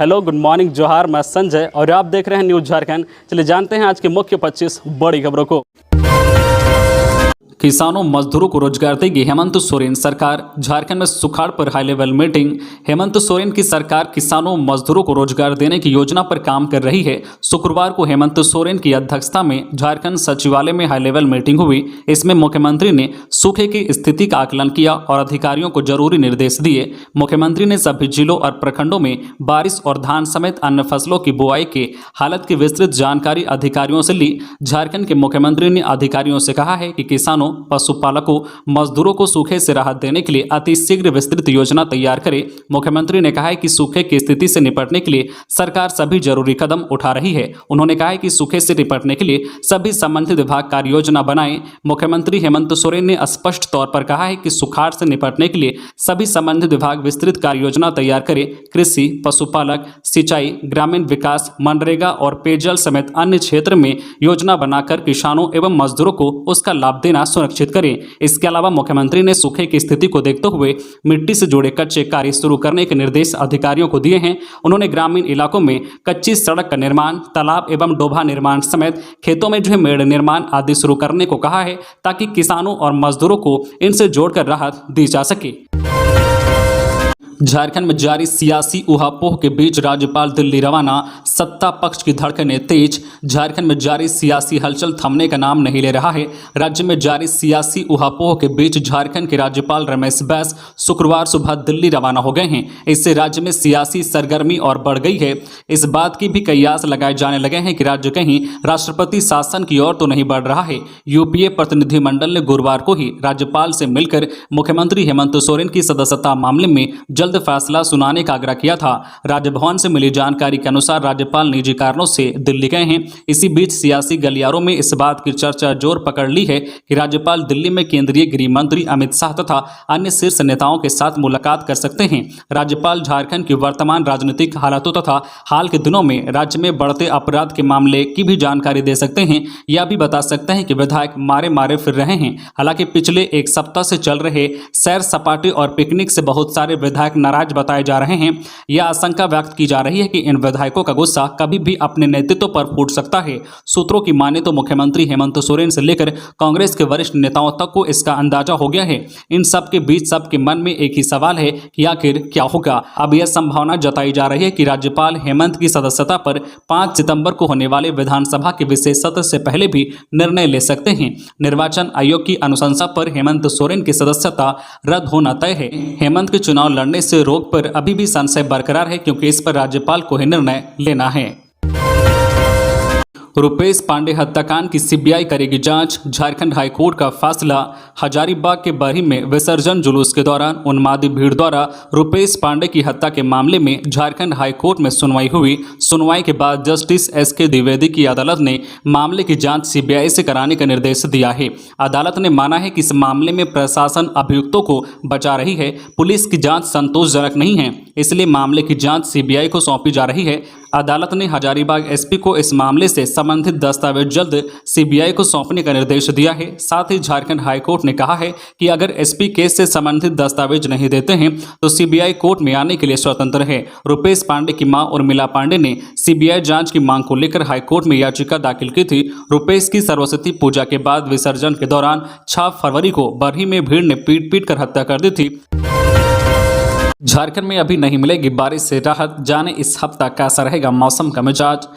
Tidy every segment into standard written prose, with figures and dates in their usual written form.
Hello, good morning, जोहार। मैं संजय और आप देख रहे हैं न्यूज़ झारखंड। चलिए जानते हैं आज के मुख्य 25 बड़ी खबरों को। किसानों मजदूरों को रोजगार देगी हेमंत सोरेन सरकार। झारखंड में सुखाड़ पर high level meeting. Hemant Soren की सरकार किसानों मजदूरों को रोजगार देने की योजना पर काम कर रही है। शुक्रवार को हेमंत सोरेन की अध्यक्षता में झारखंड सचिवालय में हाई लेवल मीटिंग हुई। इसमें मुख्यमंत्री ने सूखे की स्थिति का आकलन किया और अधिकारियों को जरूरी निर्देश दिए। मुख्यमंत्री ने सभी जिलों और प्रखंडों में बारिश और धान समेत अन्य फसलों की बुआई के हालत की विस्तृत जानकारी अधिकारियों से ली। झारखंड के मुख्यमंत्री ने अधिकारियों से कहा है कि किसानों, पशुपालकों, मजदूरों को सूखे से राहत देने के लिए अति शीघ्र विस्तृत योजना तैयार करें। मुख्यमंत्री ने कहा है कि सूखे की स्थिति से निपटने के लिए सरकार सभी जरूरी कदम उठा रही है। उन्होंने कहा है कि सूखे से निपटने के लिए सभी संबंधित विभाग कार्य योजना बनाएं। मुख्यमंत्री हेमंत सोरेन ने स्पष्ट तौर पर कहा है कि सुखाड़ से निपटने के लिए सभी संबंधित विभाग विस्तृत कार्य योजना तैयार करें। कृषि, पशुपालक, सिंचाई, ग्रामीण विकास, मनरेगा और पेयजल समेत अन्य क्षेत्र में योजना बनाकर किसानों एवं मजदूरों को उसका लाभ देना सुनिश्चित करें। इसके अलावा मुख्यमंत्री ने सूखे की स्थिति को देखते हुए मिट्टी से जुड़े कच्चे कार्य शुरू करने के निर्देश अधिकारियों को दिए हैं। उन्होंने ग्रामीण इलाकों में कच्ची सड़क का निर्माण, तालाब एवं डोभा निर्माण समेत खेतों में जो मेड़ निर्माण आदि शुरू करने को कहा है ताकि किसानों और मजदूरों को इनसे जोड़कर राहत दी जा सके। झारखंड में जारी सियासी उहापोह के बीच राज्यपाल दिल्ली रवाना। सत्ता पक्ष की धड़कनें तेज। झारखंड में जारी सियासी हलचल थमने का नाम नहीं ले रहा है। राज्य में जारी सियासी उहापोह के बीच झारखंड के राज्यपाल रमेश बैस शुक्रवार सुबह दिल्ली रवाना हो गए हैं। इससे राज्य में सियासी सरगर्मी और बढ़ गई है। इस बात की भी कयास लगाए जाने लगे हैं कि राज्य कहीं राष्ट्रपति शासन की ओर तो नहीं बढ़ रहा है। यूपीए प्रतिनिधिमंडल ने गुरुवार को ही राज्यपाल से मिलकर मुख्यमंत्री हेमंत सोरेन की सदस्यता मामले में जल्द फैसला सुनाने का आग्रह किया था। राजभवन से मिली जानकारी के अनुसार राज्यपाल निजी कारणों से दिल्ली गए हैं। इसी बीच सियासी गलियारों में इस बात की चर्चा जोर पकड़ ली है कि राज्यपाल दिल्ली में केंद्रीय गृह मंत्री अमित शाह तथा अन्य शीर्ष नेताओं के साथ मुलाकात कर सकते हैं। राज्यपाल झारखंड की वर्तमान राजनीतिक हालातों तथा हाल के दिनों में राज्य में बढ़ते अपराध के मामले की भी जानकारी दे सकते हैं। यह भी बता सकते हैं कि विधायक मारे मारे फिर रहे हैं। हालांकि पिछले एक सप्ताह से चल रहे सैर सपाटे और पिकनिक से बहुत सारे विधायक नाराज बताए जा रहे हैं। यह आशंका व्यक्त की जा रही है कि इन विधायकों का गुस्सा कभी भी अपने नेतृत्व पर फूट सकता है। सूत्रों की माने तो मुख्यमंत्री हेमंत सोरेन से लेकर कांग्रेस के वरिष्ठ नेताओं तक को इसका अंदाजा हो गया है। इन सब के बीच सबके मन में एक ही सवाल है कि आखिर क्या होगा। अब यह संभावना जताई जा रही है कि राज्यपाल हेमंत की सदस्यता पर 5 सितंबर को होने वाले विधानसभा के विशेष सत्र से पहले भी निर्णय ले सकते हैं। निर्वाचन आयोग की अनुशंसा पर हेमंत सोरेन की सदस्यता रद्द होना तय है। हेमंत के चुनाव लड़ने से रोक पर अभी भी संशय बरकरार है क्योंकि इस पर राज्यपाल को ही निर्णय लेना है। रुपेश पांडे हत्याकांड की सीबीआई करेगी जांच। झारखंड हाईकोर्ट का फैसला। हजारीबाग के बरही में विसर्जन जुलूस के दौरान उन्मादी भीड़ द्वारा रुपेश पांडे की हत्या के मामले में झारखंड हाईकोर्ट में सुनवाई हुई। सुनवाई के बाद जस्टिस एसके द्विवेदी की अदालत ने मामले की जांच सीबीआई से कराने का निर्देश दिया है। अदालत ने माना है कि इस मामले में प्रशासन अभियुक्तों को बचा रही है। पुलिस की जांच संतोषजनक नहीं है, इसलिए मामले की जांच सीबीआई को सौंपी जा रही है। अदालत ने हजारीबाग एसपी को इस मामले से संबंधित दस्तावेज जल्द सीबीआई को सौंपने का निर्देश दिया है। साथ ही झारखंड हाईकोर्ट ने कहा है कि अगर एसपी केस से संबंधित दस्तावेज नहीं देते हैं तो सीबीआई कोर्ट में आने के लिए स्वतंत्र है। रुपेश पांडे की मां उर्मिला पांडे ने सीबीआई जांच की मांग को लेकर हाईकोर्ट में याचिका दाखिल की थी। रुपेश की सरस्वती पूजा के बाद विसर्जन के दौरान 6 फरवरी को बरही में भीड़ ने पीट कर हत्या कर दी थी। झारखंड में अभी नहीं मिलेगी बारिश से राहत। जाने इस हफ्ता कैसा रहेगा मौसम का मिजाज।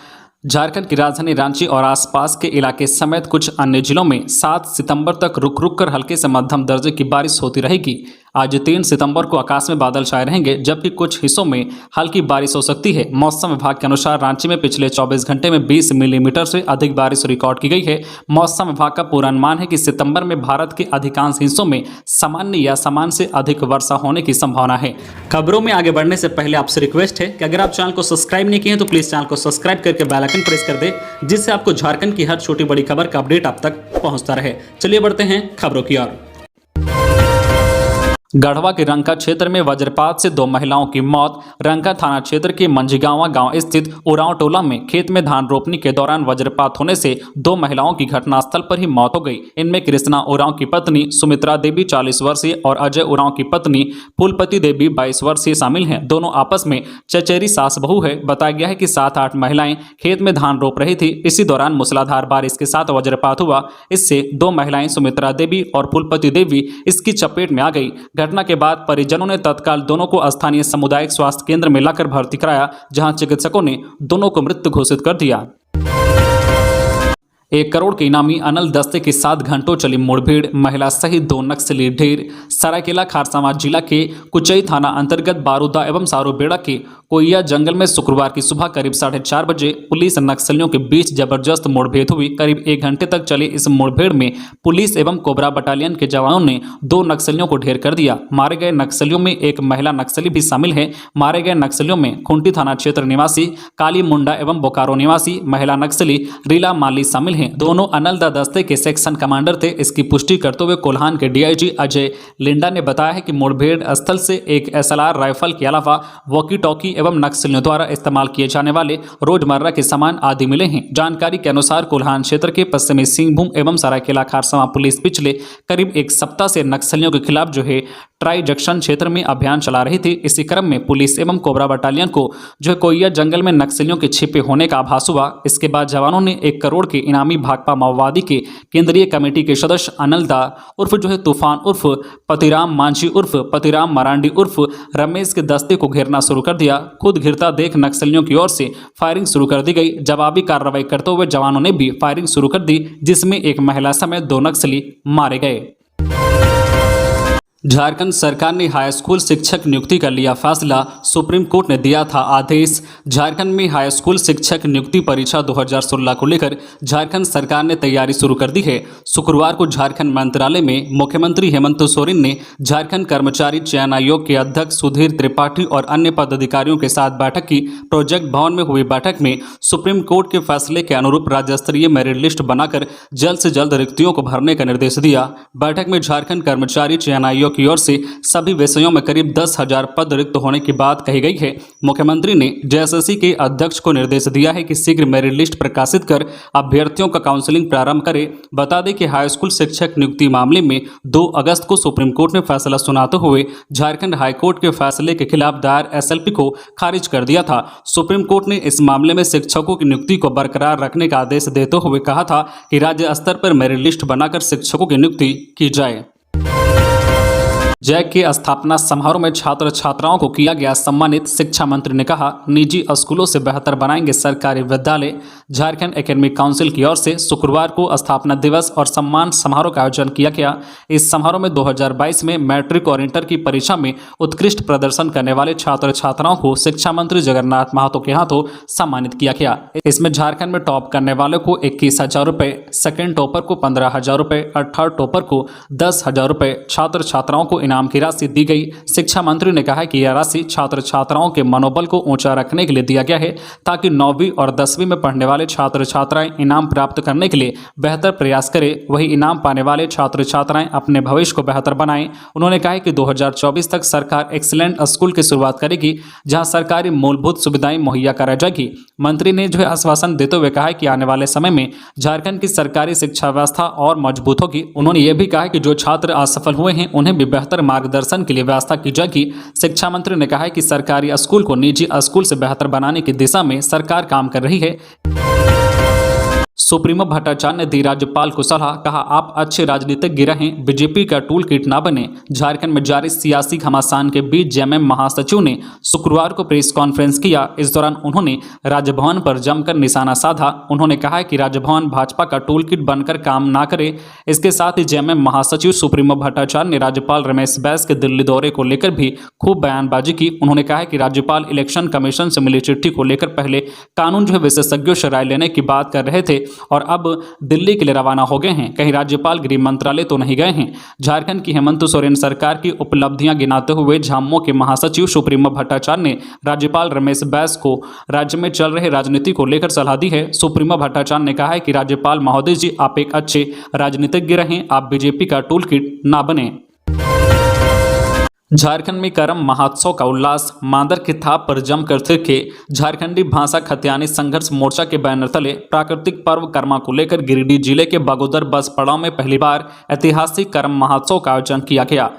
झारखंड की राजधानी रांची और आसपास के इलाके समेत कुछ अन्य जिलों में 7 सितंबर तक रुक रुक कर हल्के से मध्यम दर्जे की बारिश होती रहेगी। आज 3 सितंबर को आकाश में बादल छाए रहेंगे जबकि कुछ हिस्सों में हल्की बारिश हो सकती है। मौसम विभाग के अनुसार रांची में पिछले 24 घंटे में 20 मिलीमीटर से अधिक बारिश रिकॉर्ड की गई है। मौसम विभाग का पूर्वानुमान है कि सितंबर में भारत के अधिकांश हिस्सों में सामान्य या सामान्य से अधिक वर्षा होने की संभावना है। खबरों में आगे बढ़ने से पहले आपसे रिक्वेस्ट है कि अगर आप चैनल को सब्सक्राइब नहीं किए हैं तो प्लीज चैनल को सब्सक्राइब करके बेल आइकन प्रेस कर दे, जिससे आपको झारखंड की हर छोटी बड़ी खबर का अपडेट आप तक पहुंचता रहे। चलिए बढ़ते हैं खबरों की ओर। गढ़वा के रंका क्षेत्र में वज्रपात से 2 महिलाओं की मौत। रंका थाना क्षेत्र के मंझगांवा गांव स्थित उरांव टोला में खेत में धान रोपनी के दौरान वज्रपात होने से 2 महिलाओं की घटनास्थल पर ही मौत हो गई। इनमें कृष्णा उरांव की पत्नी सुमित्रा देवी 40 वर्षीय और अजय उरांव की पत्नी फूलपति देवी 22 वर्षीय शामिल हैं। दोनों आपस में चचेरी सास बहू है। बताया गया है कि 7-8 महिलाएं खेत में धान रोप रही थी। इसी दौरान मूसलाधार बारिश के साथ वज्रपात हुआ। इससे 2 महिलाएं सुमित्रा देवी और फूलपति देवी इसकी चपेट में आ गई। घटना के बाद परिजनों ने तत्काल दोनों को स्थानीय सामुदायिक स्वास्थ्य केंद्र में लाकर भर्ती कराया, जहां चिकित्सकों ने दोनों को मृत घोषित कर दिया। 1 करोड़ के इनामी अनल दस्ते के 7 घंटों चली मुठभेड़, महिला सहित 2 नक्सली ढेर। सरायकेला खारसावां जिला के कुचई थाना अंतर्गत बारूदा एवं सारोबेड़ा के कोइया जंगल में शुक्रवार की सुबह करीब 4:30 बजे पुलिस नक्सलियों के बीच जबरदस्त मुठभेड़ हुई। करीब 1 घंटे तक चली इस मुठभेड़ में पुलिस एवं कोबरा बटालियन के जवानों ने 2 नक्सलियों को ढेर कर दिया। मारे गए नक्सलियों में एक महिला नक्सली भी शामिल है। मारे गए नक्सलियों में खुंटी थाना क्षेत्र निवासी काली मुंडा एवं बोकारो निवासी महिला नक्सली रीला माली शामिल हैं। दोनों अनलदा दस्ते के सेक्शन कमांडर थे। इसकी पुष्टि करते हुए कोल्हान के डीआईजी अजय लिंडा ने बताया है कि मुठभेड़ स्थल से एक एसएलआर राइफल के अलावा वॉकी टॉकी एवं नक्सलियों द्वारा इस्तेमाल किए जाने वाले रोजमर्रा के सामान आदि मिले हैं। जानकारी के अनुसार कोल्हान क्षेत्र के पश्चिमी सिंहभूम एवं सरायकेला खारसावां पुलिस पिछले करीब 1 सप्ताह से नक्सलियों के खिलाफ ट्राई जंक्शन क्षेत्र में अभियान चला रही थी। इसी क्रम में पुलिस एवं कोबरा बटालियन को कोइया जंगल में नक्सलियों के छिपे होने का आभास हुआ। इसके बाद जवानों ने 1 करोड़ के इनामी भाकपा माओवादी के केंद्रीय कमेटी के सदस्य अनलदा उर्फ तूफान उर्फ पतिराम मांझी उर्फ पतिराम मरांडी उर्फ रमेश के दस्ते को घेरना शुरू कर दिया। खुद घिरता देख नक्सलियों की ओर से फायरिंग शुरू कर दी गई। जवाबी कार्रवाई करते हुए जवानों ने भी फायरिंग शुरू कर दी, जिसमें एक महिला समेत 2 नक्सली मारे गए। झारखंड सरकार ने हाई स्कूल शिक्षक नियुक्ति का लिया फैसला, सुप्रीम कोर्ट ने दिया था आदेश। झारखंड में हाई स्कूल शिक्षक नियुक्ति परीक्षा 2016 को लेकर झारखंड सरकार ने तैयारी शुरू कर दी है। शुक्रवार को झारखंड मंत्रालय में मुख्यमंत्री हेमंत सोरेन ने झारखंड कर्मचारी चयन आयोग के अध्यक्ष सुधीर त्रिपाठी और अन्य पदाधिकारियों के साथ बैठक की। प्रोजेक्ट भवन में हुई बैठक में सुप्रीम कोर्ट के फैसले के अनुरूप राज्य स्तरीय मेरिट लिस्ट बनाकर जल्द से जल्द रिक्तियों को भरने का निर्देश दिया। बैठक में झारखंड कर्मचारी चयन आयोग की ओर से सभी विषयों में करीब 10,000 पद रिक्त होने की बात कही गई है। मुख्यमंत्री ने जेएसएससी के अध्यक्ष को निर्देश दिया है कि शीघ्र मेरिट लिस्ट प्रकाशित कर अभ्यर्थियों का काउंसलिंग प्रारंभ करे। बता दें कि हाई स्कूल शिक्षक नियुक्ति मामले में 2 अगस्त को सुप्रीम कोर्ट ने फैसला सुनाते हुए झारखंड हाईकोर्ट के फैसले के खिलाफ दायर एसएलपी को खारिज कर दिया था। सुप्रीम कोर्ट ने इस मामले में शिक्षकों की नियुक्ति को बरकरार रखने का आदेश देते हुए कहा था कि राज्य स्तर पर मेरिट लिस्ट बनाकर शिक्षकों की नियुक्ति की जाए। जैक के स्थापना समारोह में छात्र छात्राओं को किया गया सम्मानित। शिक्षा मंत्री ने कहा, निजी स्कूलों से बेहतर बनाएंगे सरकारी विद्यालय। झारखंड एकेडमिक काउंसिल की ओर से शुक्रवार को स्थापना दिवस और सम्मान समारोह का आयोजन किया गया। इस समारोह में 2022 में मैट्रिक और इंटर की परीक्षा में उत्कृष्ट प्रदर्शन करने वाले छात्र छात्राओं को शिक्षा मंत्री जगन्नाथ महतो के हाथों सम्मानित किया गया। इसमें झारखंड में टॉप करने वालों को 21,000 रुपये, सेकेंड टॉपर को 15,000 रुपये और थर्ड टॉपर को 10,000 रुपये छात्र छात्राओं को इनाम की राशि दी गई। शिक्षा मंत्री ने कहा कि यह राशि छात्र छात्राओं के मनोबल को ऊंचा रखने के लिए दिया गया है, ताकि 9वीं और 10वीं में पढ़ने वाले छात्र छात्राएं इनाम प्राप्त करने के लिए बेहतर प्रयास करें। वही इनाम पाने वाले छात्र छात्राएं अपने भविष्य को बेहतर बनाएं। उन्होंने कहा कि 2024 तक सरकार एक्सीलेंट स्कूल की शुरुआत करेगी, जहां सरकारी मूलभूत सुविधाएं मुहैया कराई जाएगी। मंत्री ने आश्वासन देते हुए कहा कि आने वाले समय में झारखंड की सरकारी शिक्षा व्यवस्था और मजबूत होगी। उन्होंने ये भी कहा कि जो छात्र असफल हुए हैं उन्हें भी बेहतर मार्गदर्शन के लिए व्यवस्था की जाएगी। शिक्षा मंत्री ने कहा कि सरकारी स्कूल को निजी स्कूल से बेहतर बनाने की दिशा में सरकार काम कर रही है। सुप्रीमो भट्टाचार्य ने दी राज्यपाल को सलाह, कहा आप अच्छे राजनीतिज्ञ रहें, बीजेपी का टूल किट ना बने। झारखंड में जारी सियासी घमासान के बीच जेएमएम महासचिव ने शुक्रवार को प्रेस कॉन्फ्रेंस किया। इस दौरान उन्होंने राजभवन पर जमकर निशाना साधा। उन्होंने कहा कि राजभवन भाजपा का टूल किट बनकर काम ना करे। इसके साथ ही जेएमएम महासचिव सुप्रीमो भट्टाचार्य ने राज्यपाल रमेश बैस के दिल्ली दौरे को लेकर भी खूब बयानबाजी की। उन्होंने कहा कि राज्यपाल इलेक्शन कमीशन से मिली चिट्ठी को लेकर पहले कानून विशेषज्ञों से राय लेने की बात कर रहे थे और अब दिल्ली के लिए रवाना हो गए हैं। कहीं राज्यपाल गृह मंत्रालय तो नहीं गए हैं। झारखंड की हेमंत सोरेन सरकार की उपलब्धियां गिनाते हुए झामुमो के महासचिव सुप्रीमो भट्टाचार्य ने राज्यपाल रमेश बैस को राज्य में चल रहे राजनीति को लेकर सलाह दी है। सुप्रीमो भट्टाचार्य ने कहा है कि राज्यपाल महोदय जी, आप एक अच्छे राजनीतिज्ञ रहें, आप बीजेपी का टूल किट ना बने। झारखंड में करम महोत्सव का उल्लास मांदर के थाप पर जमकर थिरके। झारखंडी भाषा खतियानी संघर्ष मोर्चा के बैनर तले प्राकृतिक पर्व कर्मा को लेकर गिरिडीह जिले के बगोदर बस पड़ाव में पहली बार ऐतिहासिक करम महोत्सव का आयोजन किया गया।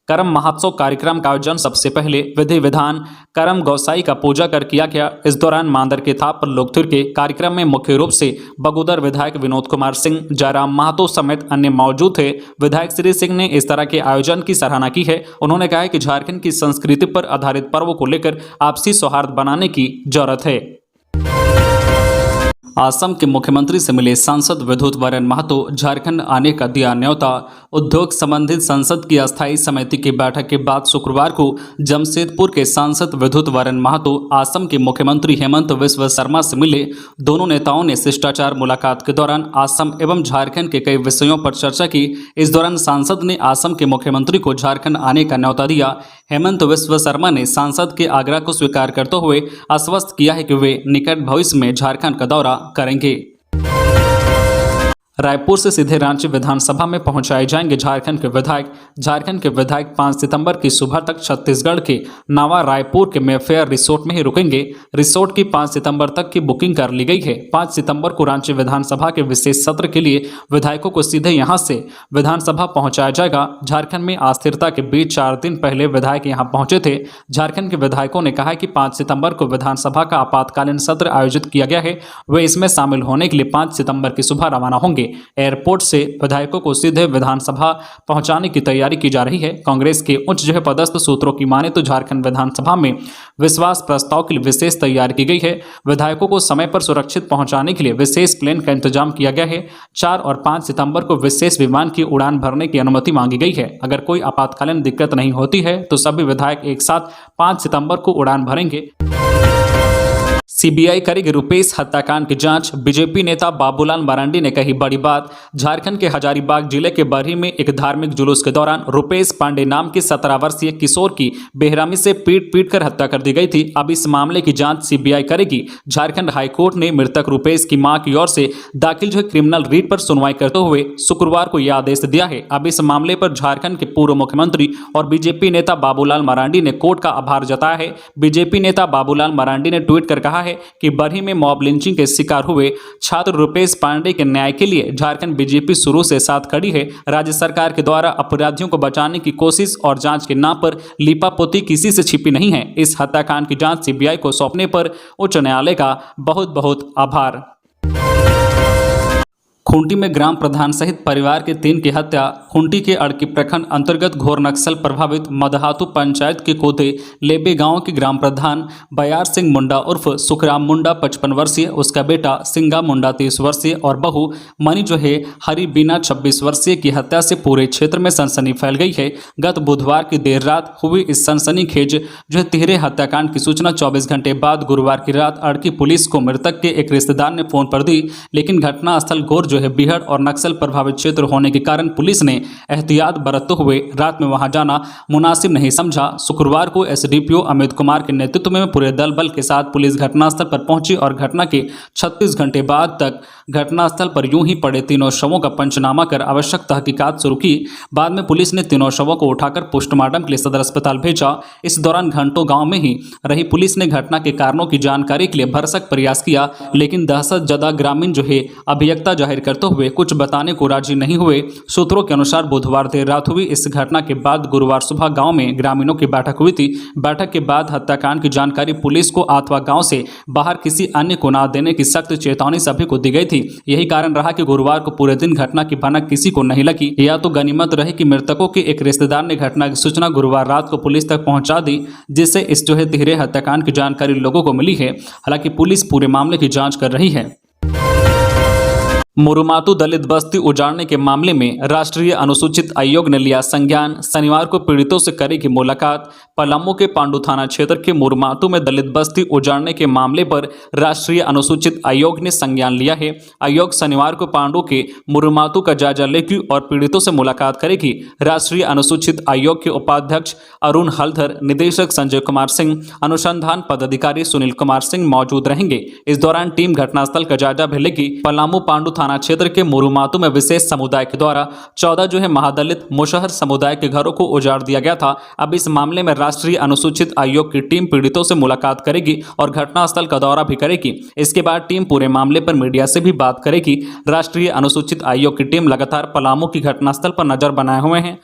करम महोत्सव कार्यक्रम का आयोजन सबसे पहले विधि विधान करम गौसाई का पूजा कर किया गया। इस दौरान मांदर के थाप पर लोग थिरके। कार्यक्रम में मुख्य रूप से बगोदर विधायक विनोद कुमार सिंह, जयराम महतो समेत अन्य मौजूद थे। विधायक श्री सिंह ने इस तरह के आयोजन की सराहना की है। उन्होंने कहा है कि झारखंड की संस्कृति पर आधारित पर्वों को लेकर आपसी सौहार्द बनाने की जरूरत है। असम के मुख्यमंत्री से मिले सांसद विद्युत वरण महतो, झारखंड आने का दिया न्योता। उद्योग संबंधित संसद की अस्थायी समिति की बैठक के बाद शुक्रवार को जमशेदपुर के सांसद विद्युत वरण महतो असम के मुख्यमंत्री हेमंत बिस्वा शर्मा से मिले। दोनों नेताओं ने शिष्टाचार मुलाकात के दौरान असम एवं झारखंड के कई विषयों पर चर्चा की। इस दौरान सांसद ने असम के मुख्यमंत्री को झारखंड आने का न्योता दिया। हेमंत बिस्वा शर्मा ने सांसद के आग्रह को स्वीकार करते हुए आश्वस्त किया है कि वे निकट भविष्य में झारखंड का दौरा करेंगे। रायपुर से सीधे रांची विधानसभा में पहुंचाए जाएंगे झारखंड के विधायक 5 सितंबर की सुबह तक छत्तीसगढ़ के नावा रायपुर के मेफेयर रिसोर्ट में ही रुकेंगे। रिसोर्ट की 5 सितंबर तक की बुकिंग कर ली गई है। 5 सितंबर को रांची विधानसभा के विशेष सत्र के लिए विधायकों को सीधे यहां से विधानसभा पहुंचाया जाएगा। झारखंड में अस्थिरता के बीच 4 दिन पहले विधायक यहां पहुंचे थे। झारखंड के विधायकों ने कहा कि 5 सितंबर को विधानसभा का आपातकालीन सत्र आयोजित किया गया है। वे इसमें शामिल होने के लिए 5 सितंबर की सुबह रवाना होंगे। एयरपोर्ट से विधायकों को सीधे विधानसभा पहुंचाने की तैयारी की जा रही है। कांग्रेस के उच्च पदस्थ सूत्रों की माने तो झारखंड विधानसभा में विश्वास प्रस्ताव के लिए विशेष तैयारी की गई है। विधायकों को समय पर सुरक्षित पहुंचाने के लिए विशेष प्लेन का इंतजाम किया गया है। 4 और 5 सितंबर को विशेष विमान की उड़ान भरने की अनुमति मांगी गई है। अगर कोई आपातकालीन दिक्कत नहीं होती है तो सभी विधायक एक साथ 5 सितंबर को उड़ान भरेंगे। सीबीआई करेगी रुपेश हत्याकांड की जांच। बीजेपी नेता बाबूलाल मरांडी ने कही बड़ी बात। झारखंड के हजारीबाग जिले के बरही में एक धार्मिक जुलूस के दौरान रुपेश पांडे नाम के 17 वर्षीय किशोर की बेरहमी से पीट कर हत्या कर दी गई थी। अब इस मामले की जांच सीबीआई करेगी। झारखंड हाईकोर्ट ने मृतक रुपेश की मां की ओर से दाखिल हुए क्रिमिनल रिट पर सुनवाई करते हुए शुक्रवार को यह आदेश दिया है। अब इस मामले पर झारखंड के पूर्व मुख्यमंत्री और बीजेपी नेता बाबूलाल मरांडी ने कोर्ट का आभार जताया है। बीजेपी नेता बाबूलाल मरांडी ने ट्वीट कर कहा है कि बरही में मॉब लिंचिंग के शिकार हुए छात्र रुपेश पांडे के न्याय के लिए झारखंड बीजेपी शुरू से साथ खड़ी है। राज्य सरकार के द्वारा अपराधियों को बचाने की कोशिश और जांच के नाम पर लीपापोती किसी से छिपी नहीं है। इस हत्याकांड की जांच सीबीआई को सौंपने पर उच्च न्यायालय का बहुत बहुत आभार। खूंटी में ग्राम प्रधान सहित परिवार के 3 की हत्या। खूंटी के अड़की प्रखंड अंतर्गत घोर नक्सल प्रभावित मदहातू पंचायत के कोते लेबे गांव के ग्राम प्रधान बयार सिंह मुंडा उर्फ सुखराम मुंडा 55 वर्षीय, उसका बेटा सिंगा मुंडा 30 वर्षीय और बहू मनी जो है हरी बीना 26 वर्षीय की हत्या से पूरे क्षेत्र में सनसनी फैल गई है। गत बुधवार की देर रात हुई इस सनसनीखेज जो है तिहरे हत्याकांड की सूचना 24 घंटे बाद गुरुवार की रात अड़की पुलिस को मृतक के एक रिश्तेदार ने फोन पर दी, लेकिन घटनास्थल घोर जो है बिहड़ और नक्सल प्रभावित क्षेत्र होने के कारण पुलिस ने एहतियात बरतते हुए रात में वहां जाना मुनासिब नहीं समझा। शुक्रवार को एसडीपीओ अमित कुमार के नेतृत्व में पूरे दल बल के साथ पुलिस घटनास्थल पर पहुंची और घटना के 36 घंटे बाद तक घटनास्थल पर यूं ही पड़े तीनों शवों का पंचनामा कर आवश्यक तहकीकात शुरू की। बाद में पुलिस ने तीनों शवों को उठाकर पोस्टमार्टम के लिए सदर अस्पताल भेजा। इस दौरान घंटों गांव में ही रही पुलिस ने घटना के कारणों की जानकारी के लिए भरसक प्रयास किया, लेकिन दहशतजदा ग्रामीण जो है अभियक्ता जाहिर करते हुए कुछ बताने को राजी नहीं हुए। सूत्रों के अनुसार बुधवार देर रात हुई इस घटना के बाद गुरुवार सुबह गांव में ग्रामीणों की बैठक हुई थी। बैठक के बाद हत्याकांड की जानकारी पुलिस को अथवा गांव से बाहर किसी अन्य को न देने की सख्त चेतावनी सभी को दी गई थी। यही कारण रहा कि गुरुवार को पूरे दिन घटना की भनक किसी को नहीं लगी। या तो गनीमत रही कि मृतकों के एक रिश्तेदार ने घटना की सूचना गुरुवार रात को पुलिस तक पहुंचा दी, जिससे इस जो है तिहरे हत्याकांड की जानकारी लोगों को मिली है। हालांकि पुलिस पूरे मामले की जांच कर रही है। मुरुमातू दलित बस्ती उजाड़ने के मामले में राष्ट्रीय अनुसूचित आयोग ने लिया संज्ञान। शनिवार को पीड़ितों से करेगी मुलाकात। पलामू के पांडु थाना क्षेत्र के मुरुमातू में दलित बस्ती उजाड़ने के मामले पर राष्ट्रीय अनुसूचित आयोग ने संज्ञान लिया है। आयोग शनिवार को पांडु के मुरुमातू का जायजा लेगी और पीड़ितों से मुलाकात करेगी। राष्ट्रीय अनुसूचित आयोग के उपाध्यक्ष अरुण हलधर, निदेशक संजय कुमार सिंह, अनुसंधान पदाधिकारी सुनील कुमार सिंह मौजूद रहेंगे। इस दौरान टीम घटनास्थल का जायजा भी लेगी। पलामू पांडु थाना थाना क्षेत्र के मुरुमातू में विशेष समुदाय के द्वारा 14 जो है महादलित मुशहर समुदाय के घरों को उजाड़ दिया गया था। अब इस मामले में राष्ट्रीय अनुसूचित आयोग की टीम पीड़ितों से मुलाकात करेगी और घटनास्थल का दौरा भी करेगी। इसके बाद टीम पूरे मामले पर मीडिया से भी बात करेगी। राष्ट्रीय अनुसूचित आयोग की टीम लगातार पलामू की घटनास्थल पर नजर बनाए हुए हैं।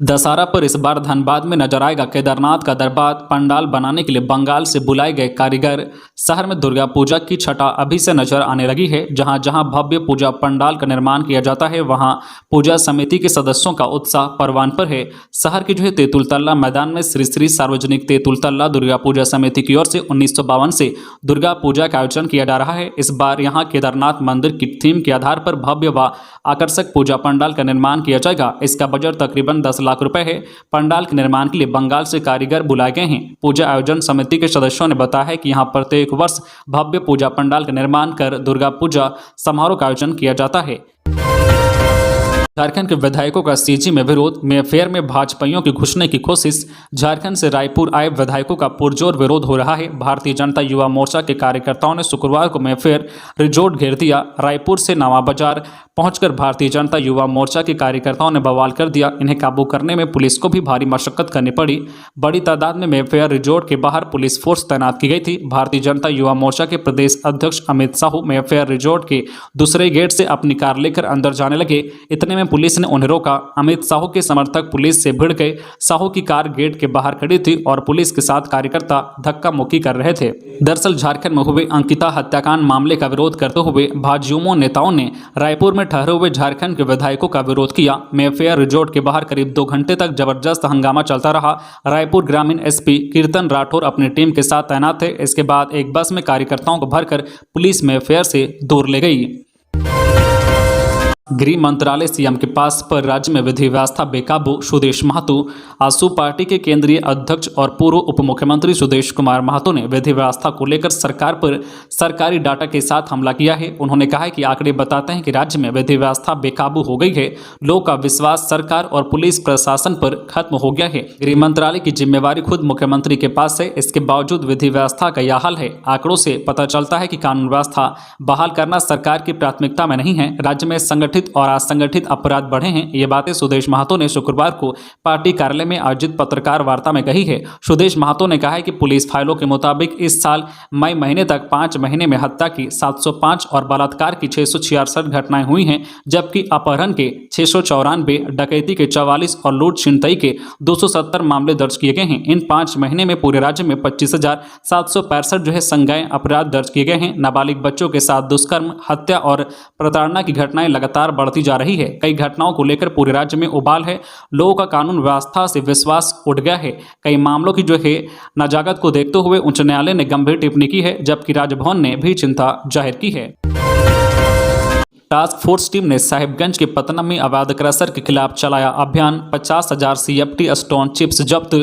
दशहरा पर इस बार धनबाद में नजर आएगा केदारनाथ का दरबार। पंडाल बनाने के लिए बंगाल से बुलाए गए कारीगर। शहर में दुर्गा पूजा की छटा अभी से नजर आने लगी है। जहां जहां भव्य पूजा पंडाल का निर्माण किया जाता है वहां पूजा समिति के सदस्यों का उत्साह परवान पर है। शहर के जो है तेतुल तल्ला मैदान में श्री श्री सार्वजनिक तेतुल तल्ला दुर्गा पूजा समिति की ओर से 1952 से दुर्गा पूजा का आयोजन किया जा रहा है। इस बार यहाँ केदारनाथ मंदिर की थीम के आधार पर भव्य व आकर्षक पूजा पंडाल का निर्माण किया जाएगा। इसका बजट तकरीबन 10 लाख रुपए है। पंडाल के निर्माण के लिए बंगाल से कारीगर बुलाए गए हैं। पूजा आयोजन समिति के सदस्यों ने बताया है कि यहां प्रत्येक वर्ष भव्य पूजा पंडाल का निर्माण कर दुर्गा पूजा समारोह का आयोजन किया जाता है। झारखंड के विधायकों का सीजी में विरोध। मेफेयर में भाजपाइयों की घुसने की कोशिश। झारखंड से रायपुर आए विधायकों का पुरजोर विरोध हो रहा है। भारतीय जनता युवा मोर्चा के कार्यकर्ताओं ने शुक्रवार को मेफेयर रिजॉर्ट घेर दिया। रायपुर से नवा बाजार पहुंचकर भारतीय जनता युवा मोर्चा के कार्यकर्ताओं ने बवाल कर दिया। इन्हें काबू करने में पुलिस को भी भारी मशक्कत करनी पड़ी। बड़ी तादाद में मेफेयर रिजॉर्ट के बाहर पुलिस फोर्स तैनात की गई थी। भारतीय जनता युवा मोर्चा के प्रदेश अध्यक्ष अमित साहू मेफेयर रिजॉर्ट के दूसरे गेट से अपनी कार लेकर अंदर जाने लगे। इतने में पुलिस ने उन्हें रोका। अमित साहू के समर्थक पुलिस से भिड़ गए। साहू की कार गेट के बाहर खड़ी थी और पुलिस के साथ कार्यकर्ता धक्का मुक्की कर रहे थे। दरअसल झारखंड में हुए अंकिता हत्याकांड मामले का विरोध करते हुए भाजयुमो नेताओं ने रायपुर में ठहरे हुए झारखंड के विधायकों का विरोध किया। मेफेयर रिजॉर्ट के बाहर करीब 2 घंटे तक जबरदस्त हंगामा चलता रहा। रायपुर ग्रामीण एसपी कीर्तन राठौर अपनी टीम के साथ तैनात थे। इसके बाद एक बस में कार्यकर्ताओं को भरकर पुलिस मेफेयर से दूर ले गई। गृह मंत्रालय सीएम के पास पर राज्य में विधि व्यवस्था बेकाबू। सुदेश महतो। आसू पार्टी के केंद्रीय अध्यक्ष और पूर्व उप मुख्यमंत्री सुदेश कुमार महतो ने विधि व्यवस्था को लेकर सरकार पर सरकारी डाटा के साथ हमला किया है। उन्होंने कहा है कि आंकड़े बताते हैं कि राज्य में विधि व्यवस्था बेकाबू हो गई है। लोगों का विश्वास सरकार और पुलिस प्रशासन पर खत्म हो गया है। गृह मंत्रालय की जिम्मेवारी खुद मुख्यमंत्री के पास है। इसके बावजूद विधि व्यवस्था का यह हाल है। आंकड़ों से पता चलता है कि कानून व्यवस्था बहाल करना सरकार की प्राथमिकता में नहीं है। राज्य में संगठित और असंगठित अपराध बढ़े हैं। ये बातें सुदेश महतो ने शुक्रवार को पार्टी कार्यालय में आयोजित पत्रकार वार्ता में कही है। सुदेश महतो ने कहा है कि पुलिस फाइलों के मुताबिक इस साल मई महीने तक 5 महीने में हत्या की 705 और बलात्कार की 666 घटनाएं हुई हैं, जबकि अपहरण के 694, डकैती के 44 और लूट छिनतई के 270 मामले दर्ज किए गए हैं। इन 5 महीने में पूरे राज्य में 25,765 जो है संज्ञेय अपराध दर्ज किए गए हैं। नाबालिग बच्चों के साथ दुष्कर्म, हत्या और प्रताड़ना की घटनाएं लगातार बढ़ती जा रही है। कई घटनाओं को लेकर पूरे राज्य में उबाल है। लोगों का कानून व्यवस्था से विश्वास उठ गया है। कई मामलों की जो है नजाकत को देखते हुए उच्च न्यायालय ने गंभीर टिप्पणी की है, जबकि राजभवन ने भी चिंता जाहिर की है। टास्क फोर्स टीम ने साहिबगंज के पतना में अवैध क्रशर के खिलाफ चलाया अभियान। 50,000 CFT स्टोन चिप्स जब्त।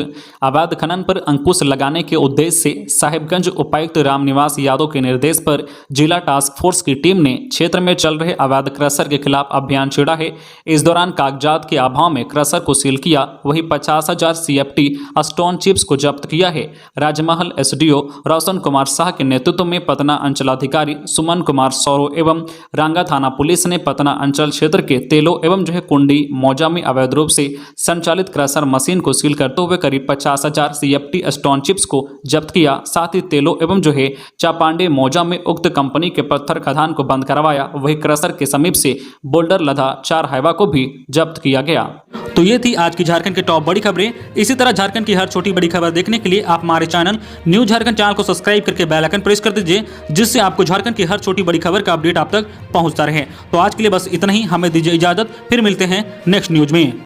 अवैध खनन पर अंकुश लगाने के उद्देश्य से साहिबगंज उपायुक्त रामनिवास यादव के निर्देश पर जिला टास्क फोर्स की टीम ने क्षेत्र में चल रहे अवैध क्रशर के खिलाफ अभियान छेड़ा है। इस दौरान कागजात के अभाव में क्रशर को सील किया। वहीं 50,000 CFT स्टोन चिप्स को जब्त किया है। राजमहल SDO रोशन कुमार शाह के नेतृत्व में पतना अंचलाधिकारी सुमन कुमार सौरव एवं रांगा थाना पुलिस ने पतना अंचल क्षेत्र के तेलो एवं जो है कुंडी मौजा में अवैध रूप से संचालित क्रशर मशीन को सील करते हुए करीब 50,000 CFT स्टोन चिप्स को जब्त किया। साथ ही तेलो एवं जो है चापांडे मौजा में उक्त कंपनी के पत्थर खदान को बंद करवाया। वही क्रशर के समीप से बोल्डर लदा 4 हाइवा को भी जब्त किया गया। तो ये थी आज की झारखंड की टॉप बड़ी खबरें। इसी तरह झारखंड की हर छोटी बड़ी खबर देखने के लिए आप हमारे चैनल न्यूज झारखंड चैनल को सब्सक्राइब करके बेल आइकन प्रेस कर दीजिए, जिससे आपको झारखंड की हर छोटी बड़ी खबर का अपडेट आप तक पहुंचता रहे। तो आज के लिए बस इतना ही। हमें दीजिए इजाजत, फिर मिलते हैं नेक्स्ट न्यूज में।